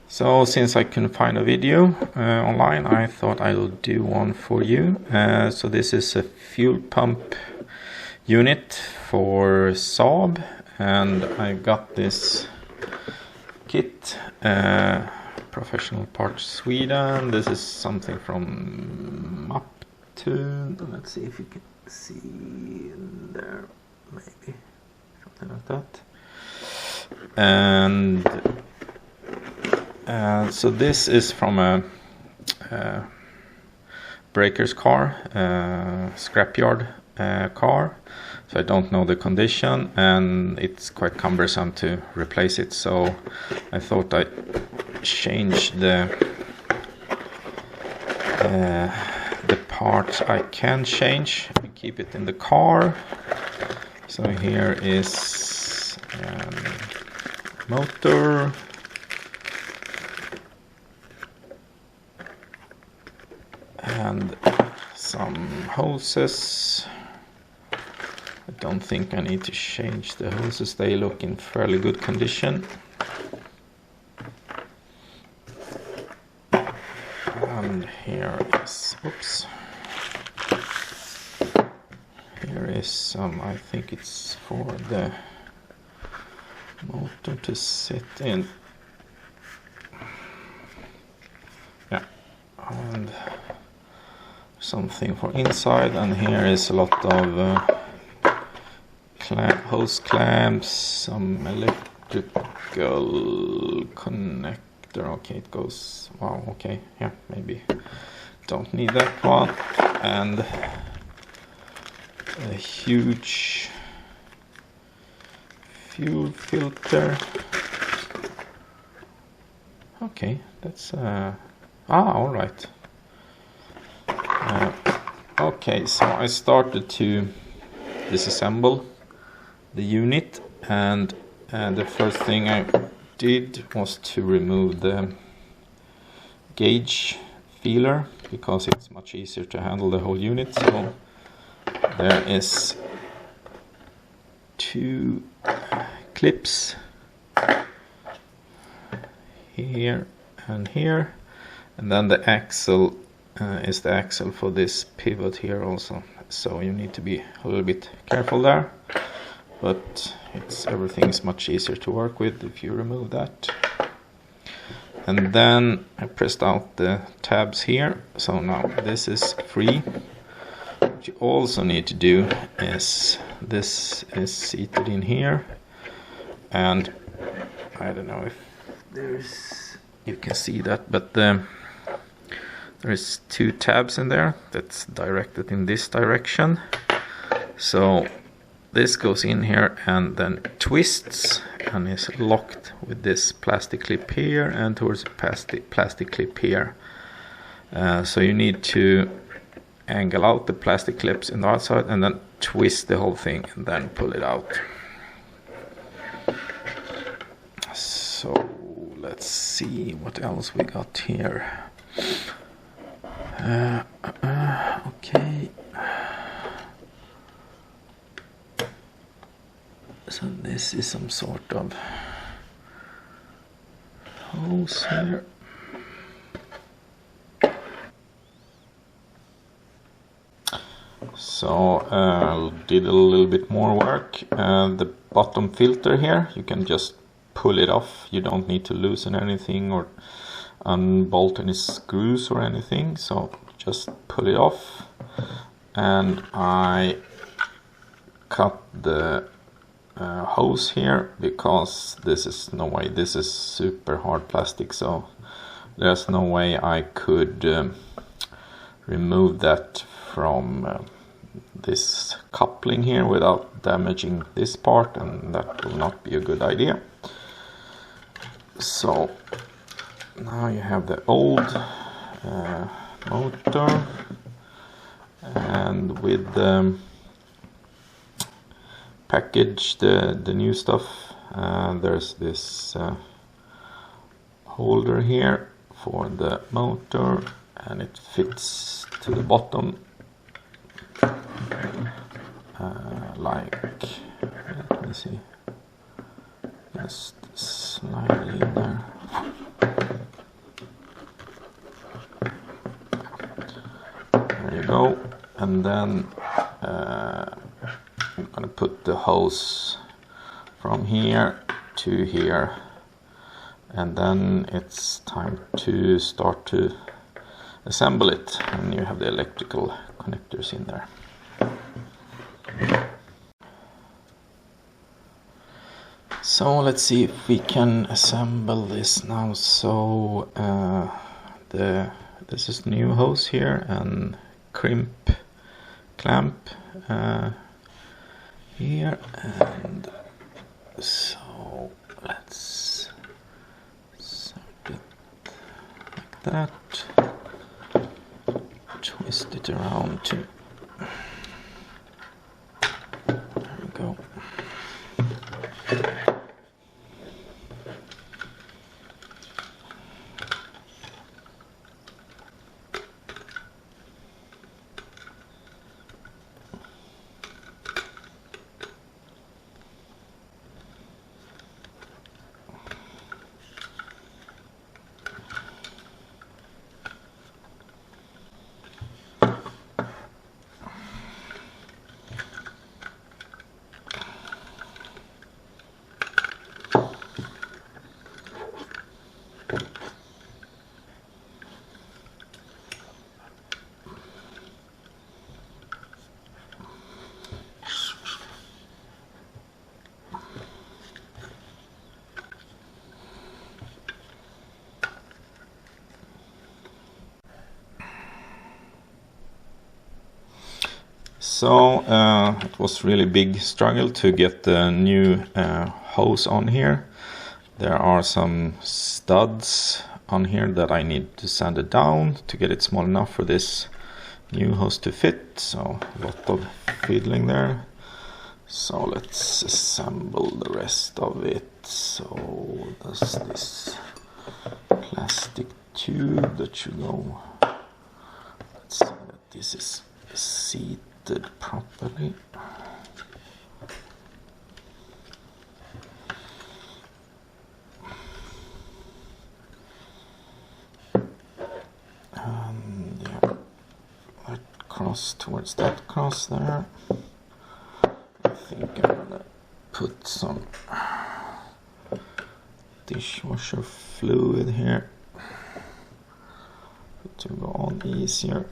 So since I couldn't find a video online, I thought I would do one for you. So this is a fuel pump unit for SAAB, and I got this kit, Professional Parts Sweden. This is something from up to, let's see if you can see in there, maybe something like that. And so this is from a breaker's car, scrapyard car. So I don't know the condition, and it's quite cumbersome to replace it. So I thought I'd change the parts I can change and keep it in the car. So here is motor. And some hoses. I don't think I need to change the hoses, they look in fairly good condition. And here is, oops. Here is some, I think it's for the motor to sit in. Yeah, and something for inside, and here is a lot of hose clamps, some electrical connector. Okay, it goes, wow, okay, yeah, maybe don't need that one, and a huge fuel filter. Okay, that's all right. Okay, so I started to disassemble the unit, and the first thing I did was to remove the gauge feeler, because it's much easier to handle the whole unit. So there is 2 clips here and here, and then the axle is the axle for this pivot here also. So you need to be a little bit careful there, but everything is much easier to work with if you remove that. And then I pressed out the tabs here, so now this is free. What you also need to do is, this is seated in here, and I don't know if you can see that, but there is 2 tabs in there that's directed in this direction. So this goes in here and then twists and is locked with this plastic clip here and towards a plastic clip here. So you need to angle out the plastic clips in the outside and then twist the whole thing and then pull it out. So let's see what else we got here. Okay. So this is some sort of hose here. So did a little bit more work. The bottom filter here, you can just pull it off. You don't need to loosen anything or unbolt any screws or anything, so just pull it off. And I cut the hose here, because this is no way, this is super hard plastic, so there's no way I could remove that from this coupling here without damaging this part, and that will not be a good idea. So now you have the old motor, and with the package, the new stuff, there's this holder here for the motor, and it fits to the bottom like, let me see, just slide it in there. and then I'm gonna put the hose from here to here, and then it's time to start to assemble it, and you have the electrical connectors in there. So let's see if we can assemble this now. So this is new hose here and crimp clamp here, and so let's set it like that, twist it around too. There we go. So it was really big struggle to get the new hose on here. There are some studs on here that I need to sand it down to get it small enough for this new hose to fit. So a lot of fiddling there. So let's assemble the rest of it. So does this plastic tube that should go. Let's see that this is seated properly. And yeah, that cross towards that cross there. I think I'm gonna put some dishwasher fluid here to go on easier.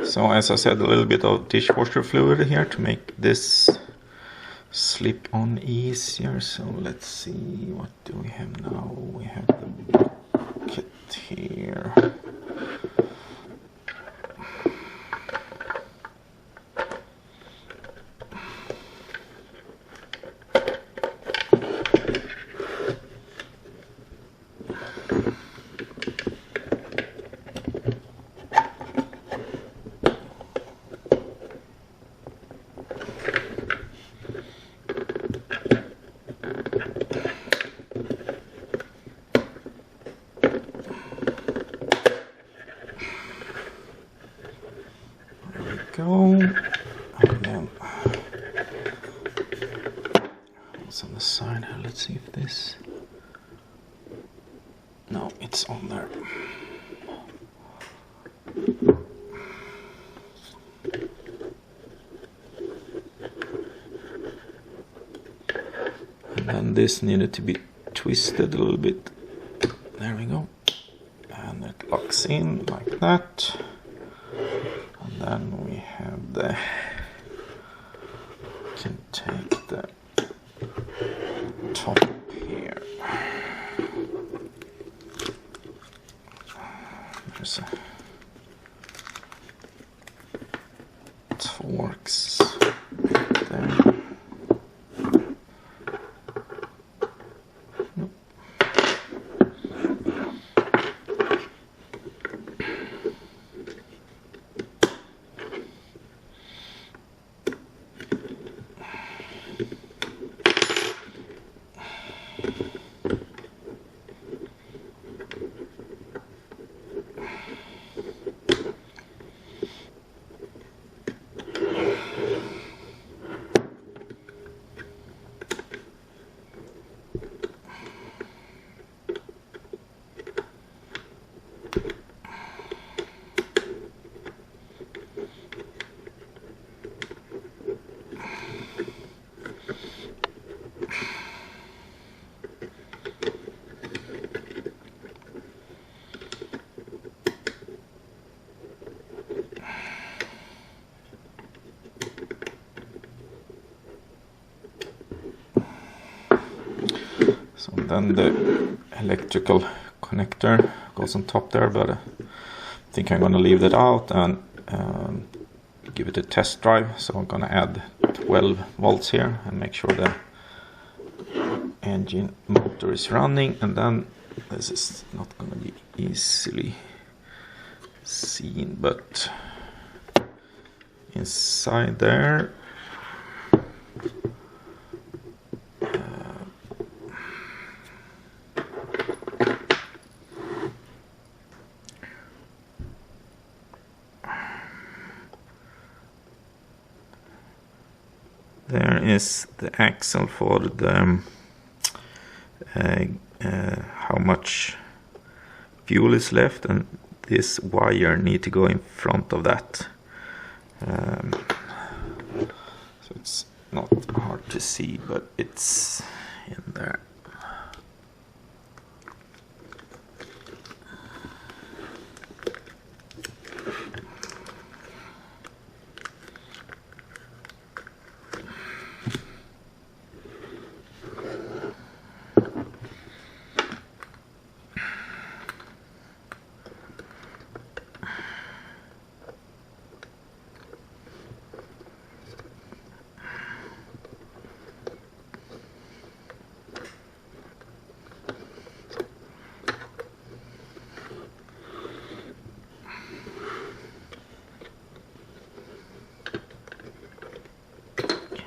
So as I said, a little bit of dishwasher fluid here to make this slip on easier. So let's see, what do we have now? We have the bucket here. Go, and then what's on the side here? Let's see if this, no, it's on there. And then this needed to be twisted a little bit. There we go, and it locks in like that. And then we have the, can take the top here. There's a Torx there. Nope. then the electrical connector goes on top there, but I think I'm gonna leave that out and give it a test drive. So I'm gonna add 12 volts here and make sure the engine motor is running, and then this is not gonna be easily seen, but inside there there is the axle for the how much fuel is left, and this wire need to go in front of that. So it's not hard to see, but it's in there.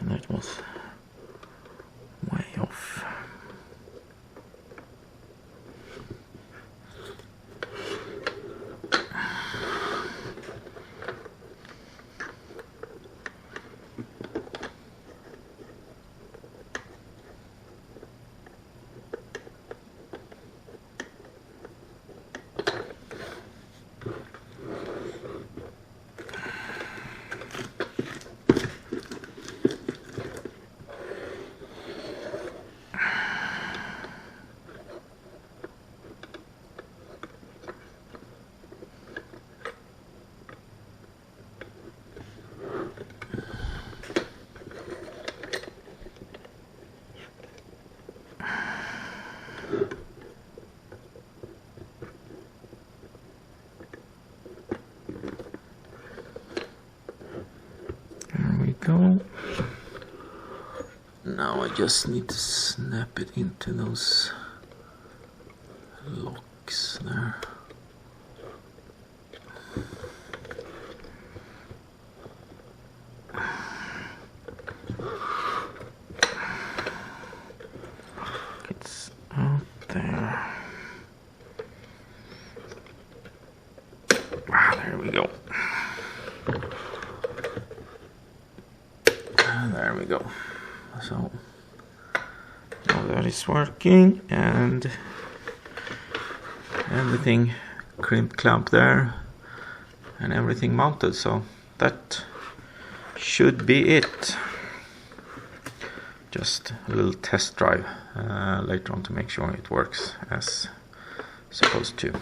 That was way off. Go. Now I just need to snap it into those locks there. It's out there. There we go. There we go. So now that is working, and everything clamped there and everything mounted, so that should be it. Just a little test drive later on to make sure it works as supposed to.